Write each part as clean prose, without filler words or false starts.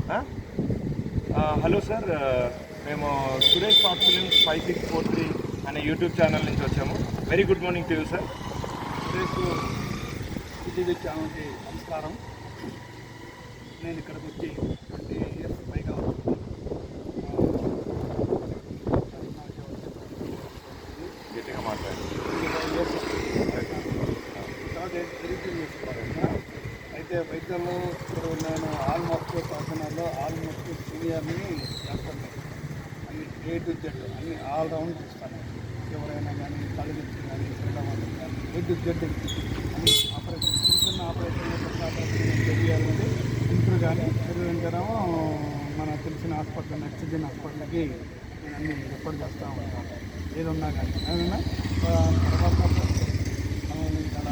Hello sir, మేము Suresh short films 5643 అనే YouTube channel నుంచి వచ్చాము. Very good morning to you sir. Suresh YouTube ఛానల్కి నమస్కారం. నేను ఇక్కడికి వచ్చి 20 ఇయర్స్ పైగా గట్టిగా మాట్లాడండి. అయితే వైద్యంలో ఇప్పుడు నేను ఆల్మోస్ట్ పర్సనల్లో ఆల్మోస్ట్ సీనియర్ని చేస్తాను. అన్ని A to Z అన్ని ఆల్ రౌండ్ చూస్తాను. ఎవరైనా కానీ కళ్ళు నుంచి కానీ చిన్నవాళ్ళు కానీ A to Z అన్ని ఆపరేషన్ చిన్న ఆపరేషన్ పెద్ద ఆపరేషన్ తెలియాలంటే ఇంట్లో కానీ వెంటనేమో మన తెలిసిన హాస్పిటల్ నెక్స్ట్జన్ హాస్పిటల్కి నేను అన్ని రిపోర్ట్ చేస్తూ ఉంటాను. ఏదున్నా కానీ ఏదన్నా తర్వాత మనం ఇక్కడ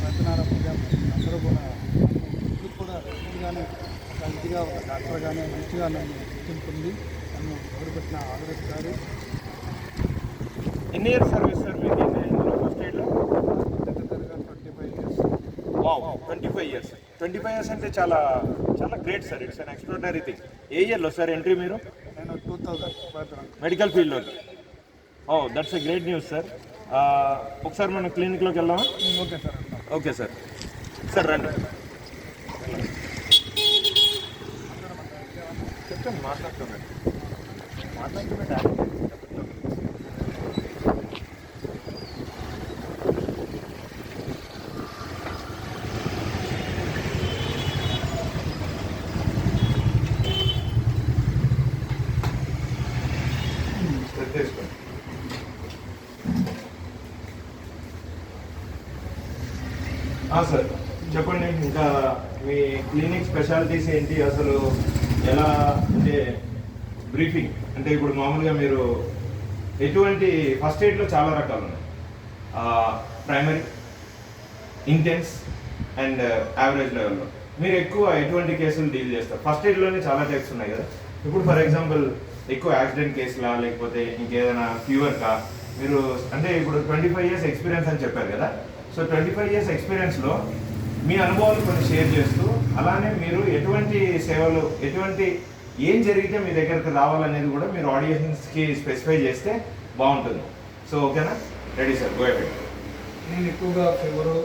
రచనార ప్రజాపతి అందరూ కూడా ఇప్పుడు కూడా మంచిగానే ఒక ఇదిగా ఒక డాక్టర్గానే మంచిగా నన్ను గుర్తింపుంది. నన్ను ఎవరుపెట్టిన ఆదరిస్తారు. ఎన్ని ఇయర్స్ సర్వీస్ సార్ మీకు ఫస్ట్ ఎయిడ్లో? 25 ఇయర్స్. Wow, 25 years. 25 ఇయర్స్ అంటే చాలా చాలా great sir. It's an extraordinary thing. ఏ ఇయర్లో సార్ ఎంట్రీ మీరు? నేను 2000 మెడికల్ ఫీల్డ్లోకి. Oh, that's a great news sir. ఒకసారి మనం క్లినిక్లోకి వెళ్దామా? Okay sir. Okay sir. Sir రండి. చెప్తాను, మాట్లాడుతున్నాను. సార్ చెప్పండి, ఇంకా మీ క్లినిక్ స్పెషాలిటీస్ ఏంటి అసలు? ఎలా అంటే బ్రీఫింగ్ అంటే ఇప్పుడు మామూలుగా మీరు ఎటువంటి ఫస్ట్ ఎయిడ్లో చాలా రకాలు ఉన్నాయి. ప్రైమరీ, ఇంటెన్స్ అండ్ యావరేజ్ లెవెల్లో మీరు ఎక్కువ ఎటువంటి కేసులు డీల్ చేస్తారు? ఫస్ట్ ఎయిడ్లోనే చాలా టైప్స్ ఉన్నాయి కదా. ఇప్పుడు ఫర్ ఎగ్జాంపుల్ ఎక్కువ యాక్సిడెంట్ కేసులా లేకపోతే ఇంకేదైనా ఫీవర్కా? మీరు అంటే ఇప్పుడు 25 ఇయర్స్ ఎక్స్పీరియన్స్ అని చెప్పారు కదా. సో 25 ఇయర్స్ ఎక్స్పీరియన్స్లో మీ అనుభవాలు కొన్ని షేర్ చేస్తూ, అలానే మీరు ఎటువంటి సేవలు, ఎటువంటి ఏం జరిగితే మీ దగ్గరకు రావాలనేది కూడా మీరు ఆడియన్స్కి స్పెసిఫై చేస్తే బాగుంటుంది. సో ఓకేనా? Ready sir, go ahead. నేను ఎక్కువగా ఫీవరు,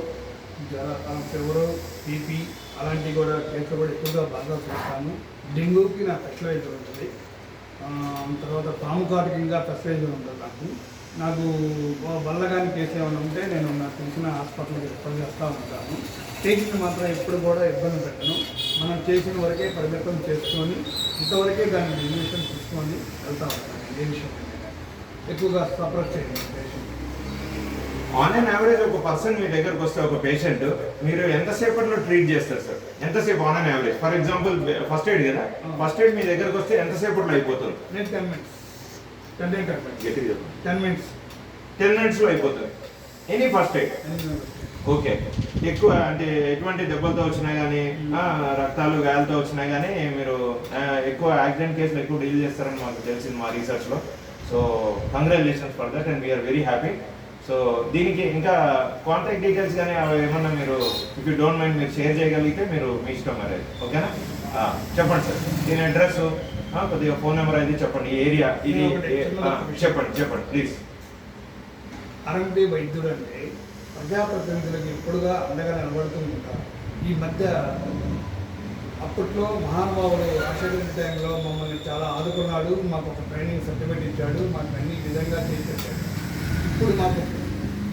బీపీ అలాంటివి కూడా కేసులు కూడా ఎక్కువగా బాగా చూస్తాను. డెంగ్యూకి నాకు స్పెషలైజ్ ఉంటుంది. తర్వాత పాము కాటుకి ఇంకా స్పెషలైజ్ ఉంటుంది. నాకు బల్లగాని కేసు ఏమైనా ఉంటే నేను నాకు తెలిసిన హాస్పిటల్కి రిఫర్ చేస్తూ ఉంటాను. పేషెంట్ మాత్రం ఎప్పుడు కూడా ఇబ్బంది పెట్టను. మనం చేసిన వరకే పరిమితం చేసుకొని ఇంతవరకే దాన్ని ఇంజక్షన్ తీసుకొని వెళ్తూ ఉంటాను. ఏ విషయం ఎక్కువగా సపరేట్ చేయండి పేషెంట్. ఆన్ అండ్ యావరేజ్ ఒక పర్సన్ మీ దగ్గరకు వస్తే, ఒక పేషెంట్, మీరు ఎంతసేపట్లో ట్రీట్ చేస్తారు సార్? ఎంతసేపు on and average? For example first aid కదా, ఫస్ట్ ఎయిడ్ మీ దగ్గరకు వస్తే ఎంతసేపట్లో అయిపోతుంది? నేను 10 minutes. 10 minutes. 10 minutesలో అయిపోతుంది. Any first aid. ఓకే. ఎక్కువ అంటే ఎటువంటి దెబ్బలతో వచ్చినా కానీ, రక్తాలు గాయాలతో వచ్చినా కానీ మీరు ఎక్కువ యాక్సిడెంట్ కేసులు ఎక్కువ డీల్ చేస్తారని మాకు తెలిసింది మా రీసెర్చ్లో. So congratulations for that and we are very happy. So దీనికి ఇంకా కాంటాక్ట్ డీటెయిల్స్ కానీ అవి ఏమన్నా మీరు ఇఫ్ యూ డోంట్ మైండ్ మీరు షేర్ చేయగలిగితే మీరు మీ ఇష్టం మరి. ఓకేనా? చెప్పండి సార్, దీని అడ్రస్ కొద్దిగా ఫోన్ నెంబర్ అయితే చెప్పండి. ఏరియా ఇది చెప్పండి ప్లీజ్. ఆర్ఎంపీ వైద్యుడు అంటే ప్రజాప్రతినిధులకు ఎప్పుడుగా అండగా నిలబడుతూ ఉంటారు. ఈ మధ్య అప్పట్లో మహానుభావుడు యాక్సిడెంట్ టైంలో మమ్మల్ని చాలా ఆదుకున్నాడు. మాకు ఒక ట్రైనింగ్ సర్టిఫికేట్ ఇచ్చాడు. మాకు అన్ని విధంగా చేసేసాడు. ఇప్పుడు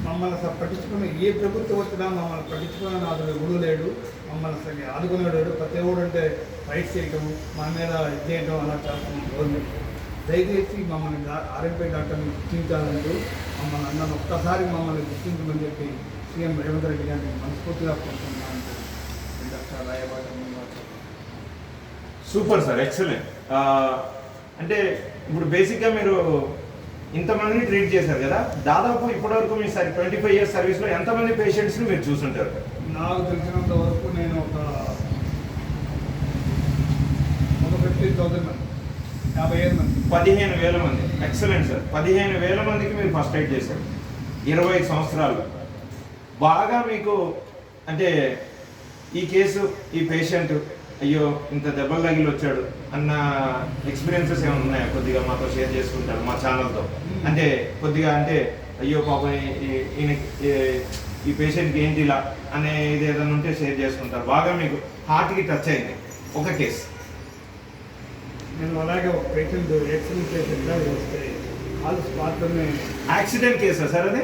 మమ్మల్ని పట్టించుకున్న ఏ ప్రభుత్వం వచ్చినా మమ్మల్ని పట్టించుకున్న నాదుడు ఎవడూ లేడు. మమ్మల్ని ఆదుకునేవాడు ప్రతి ఒడు అంటే ఫైట్ చేయటం, మన మీద ఇది చేయడం అలా చేస్తున్నాం గవర్నమెంట్. దయచేసి మమ్మల్ని ఆర్ఎంపీ డాక్టర్ని గుర్తించాలంటూ మమ్మల్ని అన్న ఒక్కసారి మమ్మల్ని గుర్తించమని చెప్పి సీఎం రేవంత్ రెడ్డి గారిని మనస్ఫూర్తిగా కోరుకుంటున్నాను. డాక్టర్ రాయబాట. Super sir, excellent. అంటే ఇప్పుడు బేసిక్గా మీరు ఇంతమందిని ట్రీట్ చేశారు కదా, దాదాపు ఇప్పటివరకు మీ 25 ఇయర్స్ సర్వీస్లో ఎంతమంది పేషెంట్స్ని మీరు చూసుంటారు? నాకు తెలిసినంత వరకు నేను ఒక 50,000 మంది, 50,000 మంది. 15,000 మంది. Excellent sir. 15,000 మందికి మీరు ఫస్ట్ ఎయిడ్ చేశారు 25 సంవత్సరాలు. బాగా మీకు అంటే ఈ కేసు, ఈ పేషెంట్ అయ్యో ఇంత దెబ్బలు తగిలి వచ్చాడు అన్న ఎక్స్పీరియన్సెస్ ఏమైనా ఉన్నాయా? కొద్దిగా మాతో షేర్ చేసుకుంటారు మా ఛానల్తో. అంటే కొద్దిగా అంటే అయ్యో పాపం ఈ పేషెంట్కి ఏంటి ఇలా అనే ఇది ఏదైనా ఉంటే షేర్ చేసుకుంటారు. బాగా మీకు హార్ట్కి టచ్ అయింది ఒక కేసు. నేను అలాగే ఒక పేషెంట్ యాక్సిడెంట్ పేషెంట్గా వస్తే కాలు స్పాట్లోనే యాక్సిడెంట్ కేసా సార్ అది?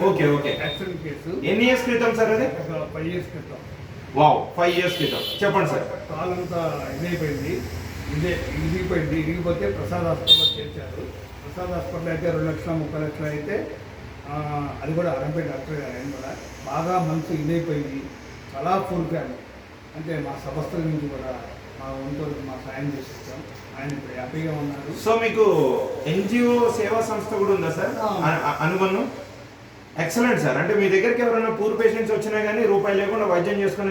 Okay okay. యాక్సిడెంట్ కేసు ఎన్ని ఇయర్స్ క్రితం సార్ అది? ఒక 5 years క్రితం. వావ్, 5 years క్రితం. చెప్పండి సార్. కాలంతా ఇదైపోయింది, ఇరిగిపోతే ప్రసాద్ హాస్పిటల్లో చేర్చారు. ప్రసాద్ హాస్పిటల్ అయితే 2,30,000 అయితే అది కూడా అరంపేట డాక్టర్ గారు ఆయన కూడా బాగా మనసు ఇదైపోయింది. చాలా ఫుల్ ఫ్యామిలీ అంటే మా సంస్థల నుంచి కూడా మా వంతు మా సాయం చేసేసాం. ఆయన ఇప్పుడు హ్యాపీగా ఉన్నారు. సో మీకు ఎన్జిఓ సేవా సంస్థ కూడా ఉందా సార్ అనుబంధం? Excellent sir. అంటే మీ దగ్గరికి ఎవరైనా పూర్ పేషెంట్స్ వచ్చినా కానీ రూపాయి లేకుండా వైద్యం చేసుకుని